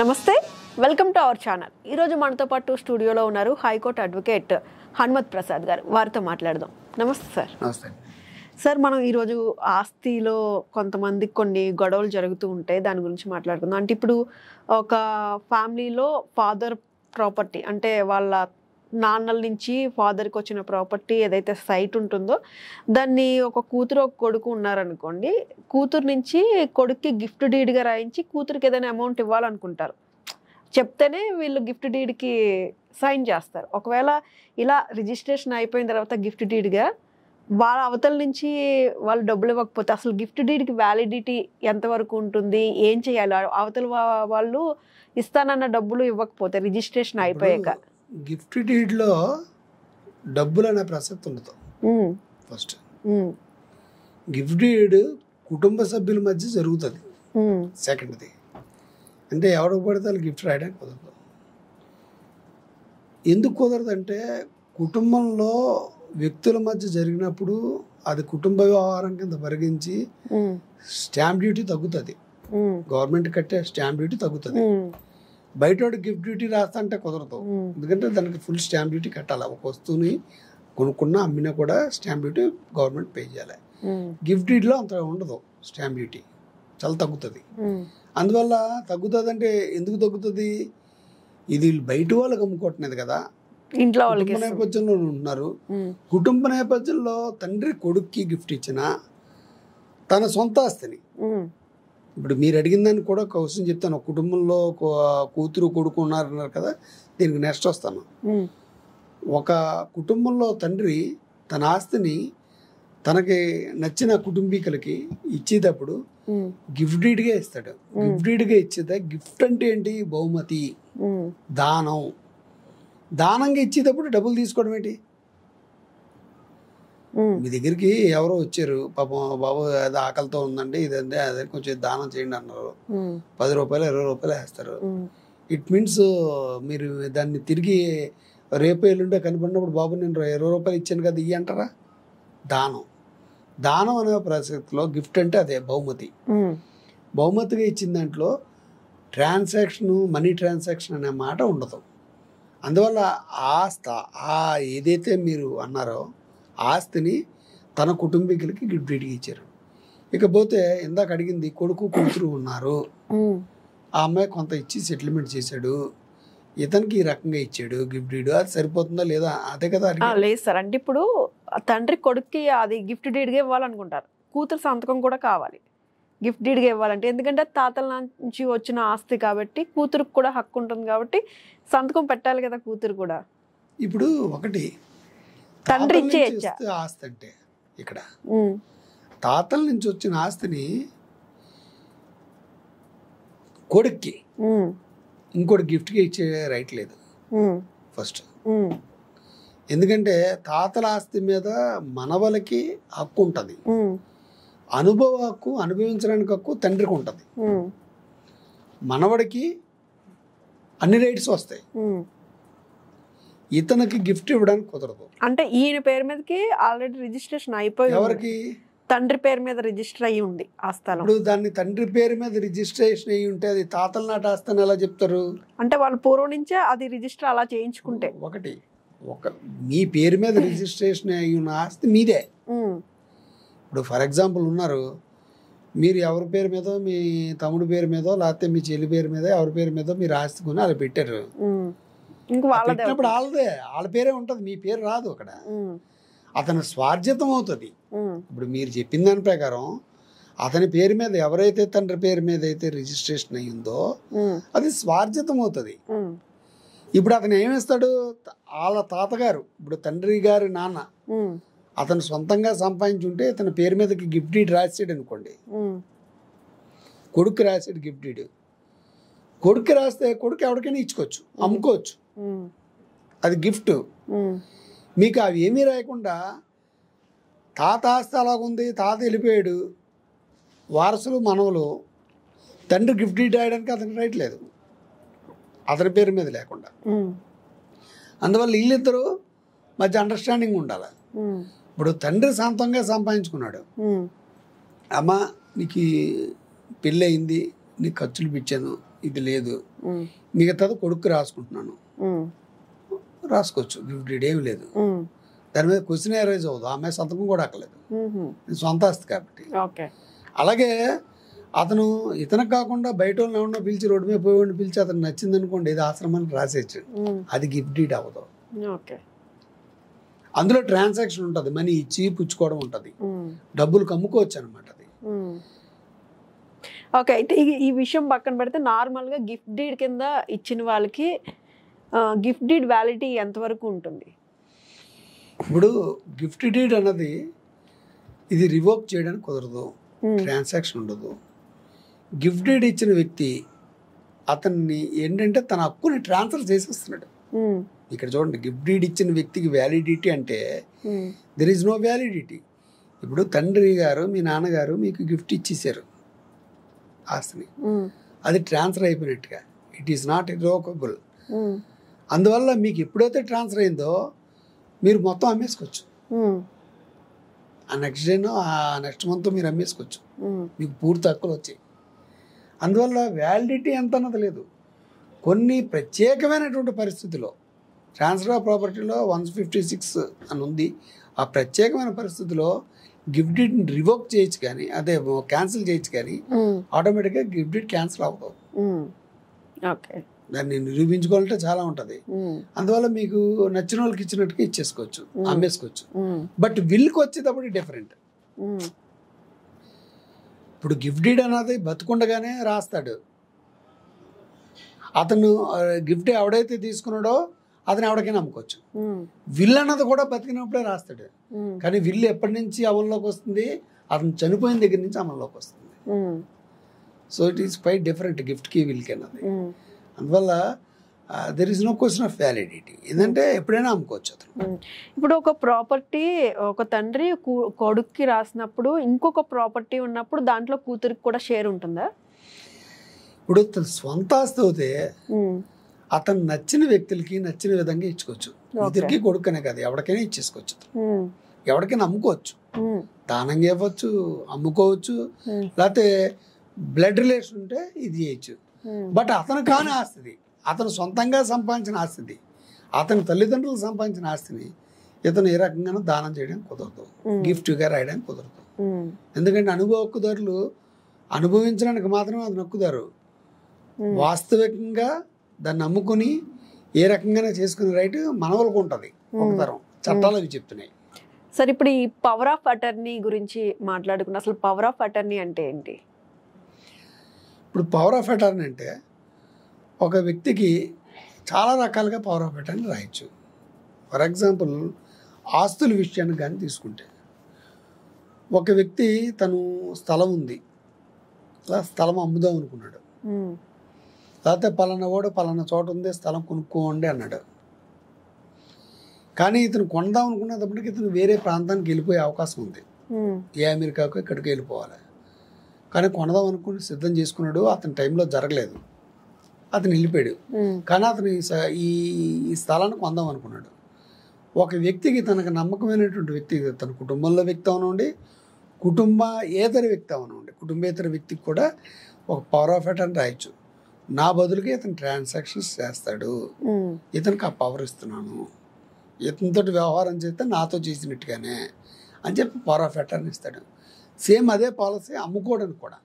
నమస్తే, welcome to our channel. ఈరోజు మనతో పాటు స్టూడియోలో ఉన్నారు హైకోర్టు అడ్వకేట్ హనుమత్ ప్రసాద్ గారు. వారితో మాట్లాడదాం. నమస్తే సార్. నమస్తే సార్, మనం ఈరోజు ఆస్తిలో కొంతమందికి కొన్ని గొడవలు జరుగుతూ ఉంటాయి, దాని గురించి మాట్లాడుకుందాం. అంటే ఇప్పుడు ఒక ఫ్యామిలీలో ఫాదర్ ప్రాపర్టీ, అంటే వాళ్ళ నాన్నల నుంచి ఫాదర్కి వచ్చిన ప్రాపర్టీ ఏదైతే సైట్ ఉంటుందో దాన్ని ఒక కూతురు ఒక కొడుకు ఉన్నారనుకోండి, కూతురు నుంచి కొడుక్కి గిఫ్ట్ డీడ్గా రాయించి కూతురికి ఏదైనా అమౌంట్ ఇవ్వాలనుకుంటారు. చెప్తేనే వీళ్ళు గిఫ్ట్ డీడ్కి సైన్ చేస్తారు. ఒకవేళ ఇలా రిజిస్ట్రేషన్ అయిపోయిన తర్వాత గిఫ్ట్ డీడ్గా వాళ్ళ అవతల నుంచి వాళ్ళు డబ్బులు ఇవ్వకపోతే అసలు గిఫ్ట్ డీడ్కి వ్యాలిడిటీ ఎంతవరకు ఉంటుంది, ఏం చేయాలి? అవతల వాళ్ళు ఇస్తానన్న డబ్బులు ఇవ్వకపోతే రిజిస్ట్రేషన్ అయిపోయాక గిఫ్ట్ డీడ్లో డబ్బులు అనే ప్రసక్తి ఉండదు. ఫస్ట్ గిఫ్ట్ డీడ్ కుటుంబ సభ్యుల మధ్య జరుగుతుంది. సెకండ్ది అంటే ఎవరికి పడితే వాళ్ళు గిఫ్ట్ రాయడానికి కుదరదు. ఎందుకు కుదరదు అంటే కుటుంబంలో వ్యక్తుల మధ్య జరిగినప్పుడు అది కుటుంబ వ్యవహారం కింద పరిగణించి స్టాంప్ డ్యూటీ తగ్గుతుంది. గవర్నమెంట్ కట్టే స్టాంప్ డ్యూటీ తగ్గుతుంది. బయట గిఫ్ట్ డ్యూటీ రాస్తా అంటే కుదరదు. ఎందుకంటే దానికి ఫుల్ స్టాంప్ డ్యూటీ కట్టాలి. ఒక వస్తువుని కొనుక్కున్నా అమ్మినా కూడా స్టాంప్ డ్యూటీ గవర్నమెంట్ పే చేయాలి. గిఫ్ట్ డీడ్లో అంత ఉండదు, స్టాంప్ డ్యూటీ చాలా తగ్గుతుంది. అందువల్ల తగ్గుతుంది. అంటే ఎందుకు తగ్గుతుంది? ఇది బయట వాళ్ళకి అమ్ముకుంటున్నది కదా, ఇంట్లో కుటుంబ నేపథ్యంలో ఉంటున్నారు. కుటుంబ నేపథ్యంలో తండ్రి కొడుక్కి గిఫ్ట్ ఇచ్చిన తన సొంత ఆస్తిని, ఇప్పుడు మీరు అడిగిన దాన్ని కూడా క్వశ్చన్ చెప్తాను. ఒక కుటుంబంలో కూతురు కొడుకు ఉన్నారన్నారు కదా, దీనికి నెక్స్ట్ వస్తాను. ఒక కుటుంబంలో తండ్రి తన ఆస్తిని తనకి నచ్చిన కుటుంబీకులకి ఇచ్చేటప్పుడు గిఫ్ట్ డీడ్గా ఇస్తాడు. గిఫ్ట్ డీడ్గా ఇచ్చేదా గిఫ్ట్ అంటే ఏంటి? బహుమతి, దానం. దానంగా ఇచ్చేటప్పుడు డబ్బులు తీసుకోవడం ఏంటి? మీ దగ్గరికి ఎవరో వచ్చారు, పాపం బాబు ఏదో ఆకలితో ఉందండి, ఇదంటే అదే కొంచెం దానం చేయండి అన్నారు. 10 రూపాయలు 20 రూపాయలు వేస్తారు. ఇట్ మీన్స్ మీరు దాన్ని తిరిగి రేపు ఎల్లుండే కనిపడినప్పుడు బాబు నేను 20 రూపాయలు ఇచ్చాను కదా ఇవి అంటారా? దానం. దానం అనే ప్రసక్తిలో గిఫ్ట్ అంటే అదే బహుమతి. బహుమతిగా ఇచ్చిన దాంట్లో ట్రాన్సాక్షన్, మనీ ట్రాన్సాక్షన్ అనే మాట ఉండదు. అందువల్ల ఏదైతే మీరు అన్నారో ఆస్తిని తన కుటుంబీకులకి గిఫ్ట్ డీడ్గా ఇచ్చారు. ఇకపోతే ఇందాక అడిగింది, కొడుకు కూతురు ఉన్నారు, ఆ అమ్మాయి కొంత ఇచ్చి సెటిల్మెంట్ చేశాడు, ఇతనికి ఈ రకంగా ఇచ్చాడు గిఫ్ట్ డీడ్, అది సరిపోతుందా లేదా? అదే కదా. లేదు సార్, అంటే ఇప్పుడు తండ్రి కొడుక్కి అది గిఫ్ట్ డీడ్గా ఇవ్వాలనుకుంటారు, కూతురు సంతకం కూడా కావాలి గిఫ్ట్ డీడ్గా ఇవ్వాలంటే. ఎందుకంటే తాతల నుంచి వచ్చిన ఆస్తి కాబట్టి కూతురుకు కూడా హక్కు ఉంటుంది కాబట్టి సంతకం పెట్టాలి కదా కూతురు కూడా. ఇప్పుడు ఒకటి తండ్రి ఇచ్చే ఆస్తి అంటే ఇక్కడ తాతల నుంచి వచ్చిన ఆస్తిని కొడుక్కి ఇంకోటి గిఫ్ట్గా ఇచ్చే రైట్ లేదు ఫస్ట్. ఎందుకంటే తాతల ఆస్తి మీద మనవలకి హక్కు ఉంటుంది, అనుభవ హక్కు, అనుభవించడానికి హక్కు తండ్రికి ఉంటుంది. మనవడికి అన్ని రైట్స్ వస్తాయి, ఇతనికి గిఫ్ట్ ఇవ్వడానికి కుదరదు. అంటే ఈయన పేరు మీదకి ఆల్రెడీ రిజిస్ట్రేషన్ అయిపోయి, ఎవరికి? తండ్రి పేరు మీద రిజిస్టర్ అయ్యి ఉంది ఆ స్థలం. ఇప్పుడు దాన్ని తండ్రి పేరు మీద రిజిస్ట్రేషన్ అయ్యి ఉంటే అది తాతల నాటి ఆస్తి ఎలా చెప్తారు? అంటే వాళ్ళ పూర్వం నుంచే అది రిజిస్టర్ అలా చేయించుకుంటే. మీ పేరు మీద రిజిస్ట్రేషన్ అయ్యి ఉన్న ఆస్తి మీదే. ఇప్పుడు ఫర్ ఎగ్జాంపుల్ ఉన్నారు, మీరు ఎవరి పేరు మీదో, మీ తమ్ముడి పేరు మీదో లేకపోతే మీ చెల్లి పేరు మీద ఎవరి పేరు మీదో మీరు ఆస్తి కొని అలా పెట్టారు. పెట్టినప్పుడు వాళ్ళ పేరే ఉంటుంది, మీ పేరు రాదు అక్కడ. అతని స్వార్జితం అవుతుంది. ఇప్పుడు మీరు చెప్పిన దాని ప్రకారం అతని పేరు మీద ఎవరైతే తండ్రి పేరు మీద అయితే రిజిస్ట్రేషన్ అయ్యిందో అది స్వార్జితం అవుతుంది. ఇప్పుడు అతను ఏమిస్తాడు? వాళ్ళ తాతగారు, ఇప్పుడు తండ్రి గారి నాన్న అతను సొంతంగా సంపాదించుంటే ఇతని పేరు మీదకి గిఫ్ట్ డీడ్ రాసాడు అనుకోండి, కొడుకు రాసాడు గిఫ్ట్ డీడ్, కొడుకు రాస్తే కొడుకు ఎవరికైనా ఇచ్చుకోవచ్చు, అమ్ముకోవచ్చు, అది గిఫ్ట్. మీకు అవి ఏమీ రాయకుండా తాత ఆస్తి అలాగుంది, తాత వెళ్ళిపోయాడు, వారసులు మనవలు, తండ్రి గిఫ్ట్ డీడ్ రాయడానికి అతనికి రైట్ లేదు, అతని పేరు మీద లేకుండా. అందువల్ల వీళ్ళిద్దరూ మధ్య అండర్స్టాండింగ్ ఉండాలి. ఇప్పుడు తండ్రి సొంతంగా సంపాదించుకున్నాడు, అమ్మ నీకు పెళ్ళి అయింది, నీకు ఖర్చులు పిచ్చాను, ఇది లేదు, మిగతాది కొడుకు రాసుకుంటున్నాను, రాసుకోవచ్చు. గిఫ్ట్ డీడ్ ఏమి లేదు, దాని మీద క్వశ్చన్ రైజ్ అవ్వదు, ఆమె సంతకం కూడా అక్కర్లేదు, సొంత ఆస్తి కాబట్టి. అలాగే అతను ఇతనికి కాకుండా బయట వాళ్ళని ఎవరినో పిలిచి రోడ్డు మీద పోయేవాడిని పిలిచి అతను నచ్చింది అనుకోండి, ఇది ఆశ్రమానికి రాసేచ్చు, అది గిఫ్ట్ డీడ్ అవ్వదు. అందులో ట్రాన్సాక్షన్ ఉంటుంది, మనీ ఇచ్చి పుచ్చుకోవడం ఉంటుంది, డబ్బులు కమ్ముకోవచ్చు అనమాట అది. ఓకే, అయితే ఈ విషయం పక్కన పెడితే నార్మల్గా గిఫ్ట్ డీడ్ కింద ఇచ్చిన వాళ్ళకి గిఫ్ట్ డీడ్ వ్యాలిడిటీ ఎంతవరకు ఉంటుంది? ఇప్పుడు గిఫ్ట్ డీడ్ అన్నది ఇది రివోక్ చేయడానికి కుదరదు, ట్రాన్సాక్షన్ ఉండదు. గిఫ్ట్ డీడ్ ఇచ్చిన వ్యక్తి అతన్ని ఏంటంటే తన హక్కుని ట్రాన్స్ఫర్ చేసేస్తున్నాడు. ఇక్కడ చూడండి, గిఫ్ట్ డీడ్ ఇచ్చిన వ్యక్తికి వ్యాలిడిటీ అంటే దెర్ ఈజ్ నో వ్యాలిడిటీ. ఇప్పుడు తండ్రి గారు మీ నాన్నగారు మీకు గిఫ్ట్ ఇచ్చేసారు ఆస్తిని, అది ట్రాన్స్ఫర్ అయిపోయినట్టుగా, ఇట్ ఈస్ నాట్ ఇర్రోకబుల్. అందువల్ల మీకు ఎప్పుడైతే ట్రాన్స్ఫర్ అయిందో మీరు మొత్తం అమ్మేసుకోవచ్చు, ఆ నెక్స్ట్ డేనో ఆ నెక్స్ట్ మంత్ మీరు అమ్మేసుకోవచ్చు, మీకు పూర్తి హక్కులు వచ్చాయి. అందువల్ల వ్యాలిడిటీ ఎంత అన్నది లేదు. కొన్ని ప్రత్యేకమైనటువంటి పరిస్థితుల్లో ట్రాన్స్ఫర్ ఆఫ్ ప్రాపర్టీలో 156 అని ఉంది, ఆ ప్రత్యేకమైన పరిస్థితిలో గిఫ్ట్ డీడ్ రివోక్ చేయొచ్చు, కానీ అదే క్యాన్సిల్ చేయొచ్చు, కానీ ఆటోమేటిక్గా గిఫ్ట్ డీడ్ క్యాన్సిల్ అవ్వదు. దాన్ని నిరూపించుకోవాలంటే చాలా ఉంటుంది. అందువల్ల మీకు నచ్చిన వాళ్ళకి ఇచ్చినట్టుగా ఇచ్చేసుకోవచ్చు, అమ్మేసుకోవచ్చు. బట్ విల్కి వచ్చేటప్పుడు డిఫరెంట్. ఇప్పుడు గిఫ్ట్ డీడ్ అన్నది బతుకుండగానే రాస్తాడు, అతను గిఫ్ట్ ఎవడైతే తీసుకున్నాడో అతను ఎవరికైనా అమ్ముకోవచ్చు. విల్ అన్నది కూడా బతికినప్పుడే రాస్తాడు, కానీ విల్ ఎప్పటి నుంచి అమల్లోకి వస్తుంది, అతను చనిపోయిన దగ్గర నుంచి అమల్లోకి వస్తుంది. So it is quite different గిఫ్ట్కి విల్కి అన్నది. అందువల్ల there is no question of validity, ఏంటంటే ఎప్పుడైనా అమ్ముకోవచ్చు అతను. ఇప్పుడు ఒక ప్రాపర్టీ ఒక తండ్రి కొడుక్కి రాసినప్పుడు ఇంకొక ప్రాపర్టీ ఉన్నప్పుడు దాంట్లో కూతురికి కూడా షేర్ ఉంటుందా? ఇప్పుడు స్వంత ఆస్తి అవుతే అతను నచ్చిన వ్యక్తులకి నచ్చిన విధంగా ఇచ్చుకోవచ్చు. ఇద్దరికి కొడుకునే కాదు, ఎవరికైనా ఇచ్చేసుకోవచ్చు, ఎవరికైనా అమ్ముకోవచ్చు, దానంగా ఇవ్వచ్చు, అమ్ముకోవచ్చు, లేకపోతే బ్లడ్ రిలేషన్ ఉంటే ఇది చేయొచ్చు. బట్ అతను కాని ఆస్తిది, అతను సొంతంగా సంపాదించిన ఆస్తిది, అతని తల్లిదండ్రులు సంపాదించిన ఆస్తిని ఇతను ఏ రకంగానూ దానం చేయడానికి కుదరదు, గిఫ్ట్గా రాయడానికి కుదరదు. ఎందుకంటే అనుభవ హక్కుదారులు అనుభవించడానికి మాత్రమే అది నొక్కుదారు, వాస్తవికంగా దాన్ని నమ్ముకుని ఏ రకంగానే చేసుకునే రైట్ మనవలకు ఉంటుంది. ఒక తరం చట్టాలు అవి చెప్తున్నాయి. సరే, ఇప్పుడు ఈ పవర్ ఆఫ్ అటర్నీ గురించి మాట్లాడుకున్నా, అసలు పవర్ ఆఫ్ అటర్నీ అంటే ఏంటి? ఇప్పుడు పవర్ ఆఫ్ అటర్నీ అంటే ఒక వ్యక్తికి చాలా రకాలుగా పవర్ ఆఫ్ అటర్నీ రాయొచ్చు. ఫర్ ఎగ్జాంపుల్ ఆస్తుల విషయాన్ని కానీ తీసుకుంటే, ఒక వ్యక్తి తను స్థలం ఉంది, అలా స్థలం అమ్ముదాం అనుకున్నాడు, లేకపోతే పలానా వాడు పలానా చోట ఉంది స్థలం కొనుక్కోండి అన్నాడు. కానీ ఇతను కొందాం అనుకునేటప్పటికి ఇతను వేరే ప్రాంతానికి వెళ్ళిపోయే అవకాశం ఉంది, ఏ అమెరికాకు ఇక్కడికి వెళ్ళిపోవాలి. కానీ కొనదాం అనుకుని సిద్ధం చేసుకున్నాడు, అతని టైంలో జరగలేదు, అతను వెళ్ళిపోయాడు. కానీ అతను ఈ స్థలాన్ని కొందాం అనుకున్నాడు. ఒక వ్యక్తికి తనకు నమ్మకమైనటువంటి వ్యక్తి, తన కుటుంబంలో వ్యక్తి అవనండి, కుటుంబేతర వ్యక్తి అవనండి, కుటుంబేతర వ్యక్తికి కూడా ఒక పవర్ ఆఫ్ అటర్నీ రాయొచ్చు. నా బదులుగా ఇతను ట్రాన్సాక్షన్స్ చేస్తాడు, ఇతనికి ఆ పవర్ ఇస్తున్నాను, ఇతనితో వ్యవహారం చేస్తే నాతో చేసినట్టుగానే అని చెప్పి పవర్ ఆఫ్ అటర్నీ ఇస్తాడు. సేమ్ అదే పాలసీ అమ్ముకోవడానికి కూడా.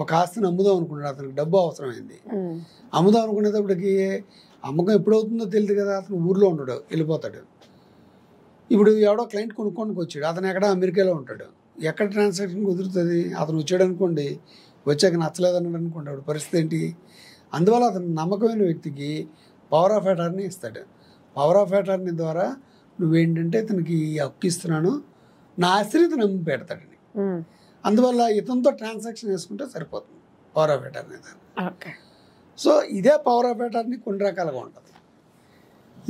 ఒక ఆస్తిని అమ్ముదాం అనుకున్నాడు, అతనికి డబ్బు అవసరమైంది, అమ్ముదాం అనుకునేటప్పటికి అమ్మకం ఎప్పుడవుతుందో తెలియదు కదా, అతను ఊర్లో ఉండడు, వెళ్ళిపోతాడు. ఇప్పుడు ఎవడో క్లయింట్ కొనుక్కోడానికి వచ్చాడు, అతను ఎక్కడ అమెరికాలో ఉంటాడు, ఎక్కడ ట్రాన్సాక్షన్ కుదురుతుంది? అతను వచ్చాడు అనుకోండి, వచ్చాక నచ్చలేదన్నాడు అనుకోండి, అప్పుడు పరిస్థితి ఏంటి? అందువల్ల అతను నమ్మకమైన వ్యక్తికి పవర్ ఆఫ్ అటర్నీ ఇస్తాడు. పవర్ ఆఫ్ అటర్నీ ద్వారా నువ్వేంటంటే ఇతనికి హక్కు ఇస్తున్నాను, నా ఆస్తిని ఇతను నమ్మి పెడతాడని. అందువల్ల ఇతనితో ట్రాన్సాక్షన్ వేసుకుంటే సరిపోతుంది పవర్ ఆఫ్ అటర్నీ దాన్ని. సో ఇదే పవర్ ఆఫ్ అటర్నీ కొన్ని రకాలుగా ఉంటుంది.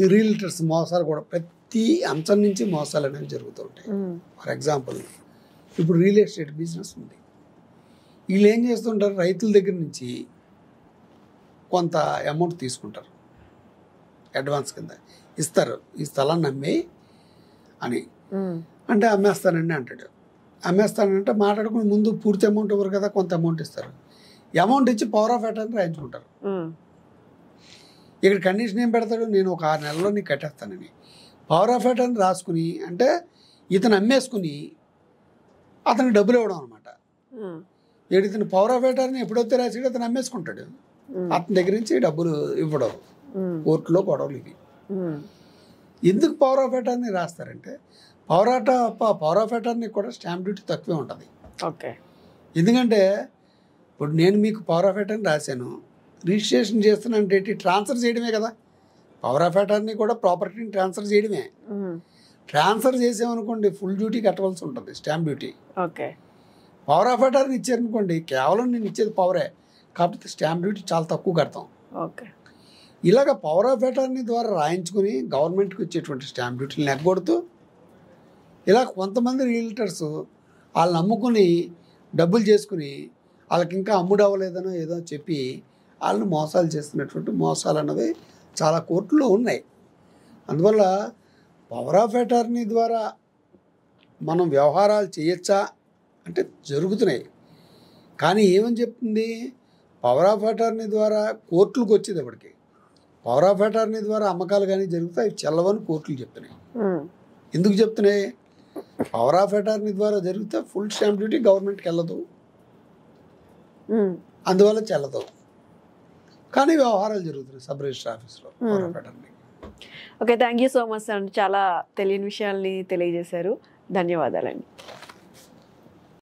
ఈ రియల్టర్స్ మోసాలు కూడా ప్రతి అంశం నుంచి మోసాలు అనేవి జరుగుతూ ఉంటాయి. ఫర్ ఎగ్జాంపుల్ ఇప్పుడు రియల్ ఎస్టేట్ బిజినెస్ ఉంది, వీళ్ళు ఏం చేస్తుంటారు, రైతుల దగ్గర నుంచి కొంత అమౌంట్ తీసుకుంటారు, అడ్వాన్స్ కింద ఇస్తారు, ఈ స్థలాన్ని అమ్మే అని అంటే అమ్మేస్తానండి అంటాడు. అమ్మేస్తానంటే మాట్లాడుకుని ముందు పూర్తి అమౌంట్ ఇవ్వరు కదా, కొంత అమౌంట్ ఇస్తారు. అమౌంట్ ఇచ్చి పవర్ ఆఫ్ అటార్నీ రాయించుకుంటారు. ఇక్కడ కండిషన్ ఏం పెడతాడు, నేను ఒక 6 నెలల్లో నీకు కట్టేస్తానని. పవర్ ఆఫ్ అటార్నీ రాసుకుని అంటే ఇతను అమ్మేసుకుని అతనికి డబ్బులు ఇవ్వడం అనమాట. ఇతను పవర్ ఆఫ్ అటార్నీ ఎప్పుడైతే రాసాడో అతను అమ్మేసుకుంటాడు, అతని దగ్గర నుంచి డబ్బులు ఇవ్వడం. కోర్టులో గొడవలు ఇవి. ఎందుకు పవర్ ఆఫ్ అటార్నీ రాస్తారంటే పవర్ ఆఫ్ అటార్నీ కూడా స్టాంప్ డ్యూటీ తక్కువే ఉంటుంది. ఓకే. ఎందుకంటే ఇప్పుడు నేను మీకు పవర్ ఆఫ్ అటార్నీ రాశాను, రిజిస్ట్రేషన్ చేస్తున్నానంటే ట్రాన్స్ఫర్ చేయడమే కదా. పవర్ ఆఫ్ అటార్నీ కూడా ప్రాపర్టీని ట్రాన్స్ఫర్ చేయడమే. ట్రాన్స్ఫర్ చేసామనుకోండి ఫుల్ డ్యూటీ కట్టవలసి ఉంటుంది, stamp duty. Okay. Power of attorney ఇచ్చారనుకోండి కేవలం నేను ఇచ్చేది పవరే, కాకపోతే స్టాంప్ డ్యూటీ చాలా తక్కువ కడతాం. ఓకే. ఇలాగ పవర్ ఆఫ్ అటార్నీ ద్వారా రాయించుకుని గవర్నమెంట్కి వచ్చేటువంటి స్టాంప్ డ్యూటీని ఎగ్గొడుతూ ఇలా కొంతమంది రియల్టర్స్ వాళ్ళు నమ్ముకుని డబ్బులు చేసుకుని వాళ్ళకి ఇంకా అమ్ముడు అవ్వలేదనో ఏదో చెప్పి వాళ్ళని మోసాలు చేస్తున్నటువంటి మోసాలు అన్నవి చాలా కోర్టులో ఉన్నాయి. అందువల్ల పవర్ ఆఫ్ అటార్నీ ద్వారా మనం వ్యవహారాలు చేయొచ్చా అంటే జరుగుతున్నాయి. కానీ ఏమని చెప్తుంది, పవర్ ఆఫ్ అటార్నీ ద్వారా కోర్టులకు వచ్చేటప్పటికి పవర్ ఆఫ్ అటార్నీ ద్వారా అమ్మకాలు కానీ జరుగుతాయి, అవి చెల్లవని కోర్టులు చెప్తున్నాయి. ఎందుకు చెప్తున్నాయి, పవర్ ఆఫ్ అటార్నీ ద్వారా జరిగితే ఫుల్ స్టాంప్ డ్యూటీ గవర్నమెంట్కి వెళ్ళదు, అందువల్ల చెల్లదు. కానీ వ్యవహారాలు జరుగుతున్నాయి సబ్ రిజిస్టర్ ఆఫీస్లో power of attorney. Okay, thank you so much అండి, చాలా తెలియని విషయాల్ని తెలియజేశారు. ధన్యవాదాలండి.